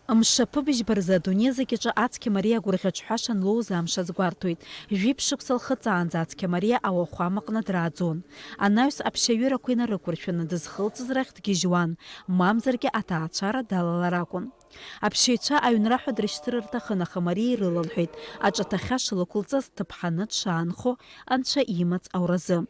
Мшаԥыбжь барзы адунеи зегьаҿы ацқьа-мариа агәырӷьаҿҳәаша анлоуз амш азгәарҭоит. Жәиԥшь шықәса лхыҵаанӡа ацқьа-мариа ауахәама аҟны драаӡон. Анаҩс аԥшьаҩырақәа инарықәыршәаны дызхылҵыз рахь дгьежьуан, мамзаргьы аҭаацәара далалар акәын. Аԥшьаҩцәа аҩнраҳәа дрышьҭыр рҭахын, аха Мариа ирылалҳәеит, аҿаҭахьаша лықәылҵаз ҭыԥҳаны дшаанхо анцәа имаҵ ауразы.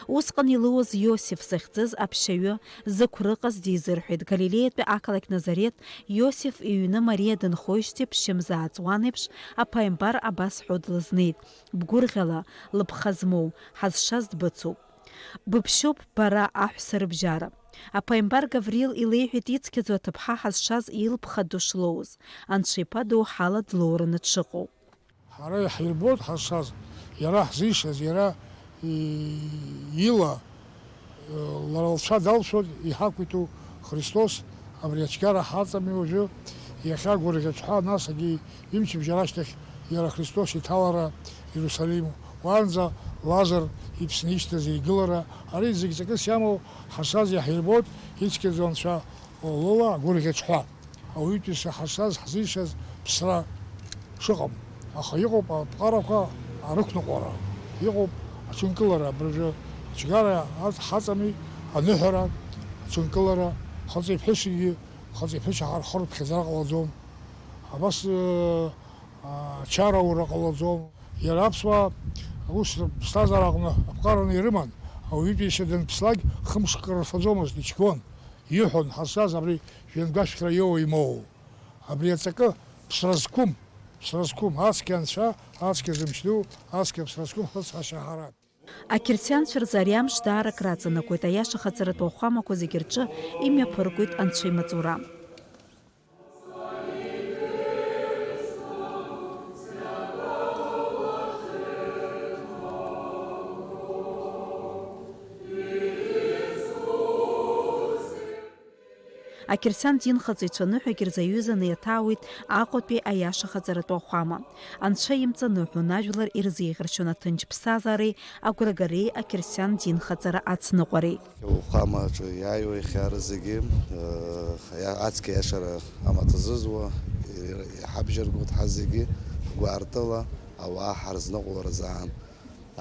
Усҟан илыуаз Иосиф захьӡыз аԥшьаҩы зықәрыҟаз дизырҳәеит. Галилеатәи ақалақь Назарет Иосиф иҩны Мариа дынхоижьҭеи ԥшьымза ааҵуан еиԥш аԥааимбар абас ҳәо длызнеит. Бгәырӷьала, лыԥха змоу, ҳазшаз дбыцуп. Быԥшьоуп бара аҳәса рыбжьара. Аԥааимбар Гавриил илеиҳәеит ицқьаӡо аҭыԥҳа ҳазшаз илԥха ду шлоуз. Анцәа иԥа ду ҳала длоураны дшыҟоу. Ҳара иаҳирбоит ҳазшаз, иара ҳзишаз, иара ила лара лцәа далшоит, иҳақәиҭу Христос, абри ацәгьара ҳаҵами уажәы, иахьа гәырӷьаҿҳәа, насгьы имчыбжьара ашьҭахь иара Христос иҭалара Иерусалим, уаанӡа Лазар иԥсны ишьҭаз игылара, ари зегьы ҵакыс иамоу ҳазшаз иаҳирбоит, ицқьаӡо анцәа лыла гәырӷьаҿҳәа, ауаҩытәыҩса ҳазшаз, ҳзишаз ԥсра шыҟам, аха иҟоуп аԥҟарақәа арықәныҟәара, иҟоуп ацәынкылара, абыржәы ацәгьара ҳаҵами, аныҳәара, ацәынкылара, хаҵеиԥҳәысгьы, хаҵеиԥҳәышьа ҳархырԥхьаӡара ҟалаӡом, абас ачараура ҟалаӡом. Иара аԥсуаа ус ԥсҭазаара аҟны аԥҟараны ирыман, ауаҩытәыҩса данԥслак хымшк рфаӡомызт, ичгәон, иҳәон ҳазшаз абри жәҩангәашәқьра иоуа имоуа. Абри аҵакы ԥсра зқәым, ацқьа анцәа, ацқьа зымч ду, ацқьа ԥсра зқәым хыҵҳашьа ҳара. Ақьырсианцәа рзы ари амш даарак раҵанакуеит, аиаша хаҵаратәы ауахәамақәа зегьы рҿы имҩаԥыргоит анцәа имаҵура. Ақьырсиан динхаҵаҩцәа ныҳәагьы рзаҩызаны иаҭаауеит Аҟәатәи аиаша хаҵаратәы ауахәама. Анцәа имҵаныҳәон, ажәлар ирзеиӷьыршьон аҭынч ԥсҭазаареи, агәрагареи, ақьырсиан динхаҵара ацныҟәареи. Ауахәамаҿы иааиуа ихьаара зегьы ацқьа иашара амаҭазызуа, иҳабжьаргоит ҳа зегьы гәаартыла ауаа ҳарзныҟәларазаан.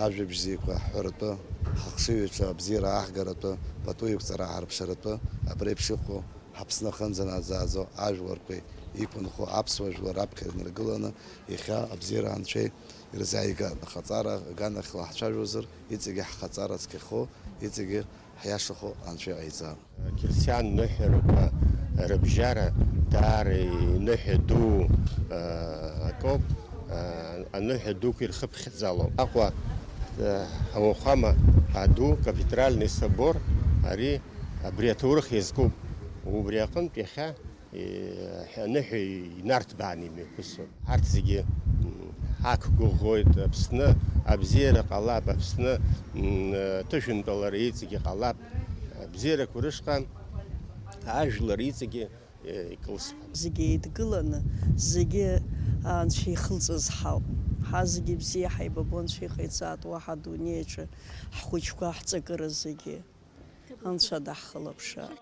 Ажәабжь зегьқәа ҳҳәаратәы, ҳахшыҩцәа абзиара аҳгаратәы, пату иқәҵара ҳарԥшаратәы, абреиԥш иҟоу ҳаԥсны аҟынӡа наӡааӡо ажәларқәеи иқәынхо аԥсуа жәлар раԥхьа инаргыланы иахьа абзиара анцәеи ирзааиган. Ахаҵара аганахьла ҳцәажәозар, иҵегьы ҳхаҵара цқьахо, иҵегьы ҳиашахо анцәа иҟаиҵап. Ақьырсиан ныҳәарақәа рыбжьара даара ныҳәа ду акоуп, аныҳәа дуқәа ирхыԥхьаӡалоуп. Аҟәа ауахәама аду кафедральный собор абри аҭоурых иазкуп. Убри аҟынтә иахьа аныҳәа инарҭбаан имҩаԥысуа. Ҳарҭ зегьы ҳақәгәыӷуеит, Аԥсны абзиара ҟалап, Аԥсны ҭышәынтәалара иҵегьы ҟалап, абзиарақәа рышҟа ажәлар иҵегьы икылсп. Зегьы еидгыланы, зегьы анцәа ихылҵыз ҳауп. Ҳа зегьы бзиа ҳаибабо анцәа иҟаиҵаат, уаҳа адунеиаҿы ҳхәыҷқәа ҳҵакыра зегьы анцәа даҳхылаԥшааит.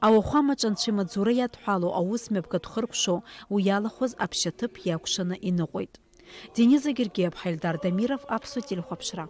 Ауахәамаҿ анцәа имаҵура иадҳәалоу аусмҩаԥгатә хыркәшо уи иалахәыз аԥшьаҭыԥ иакәшаны иныҟәеит. Денис Агергиев, Хайльдар Дамиров, Аԥсуа телехәаԥшра.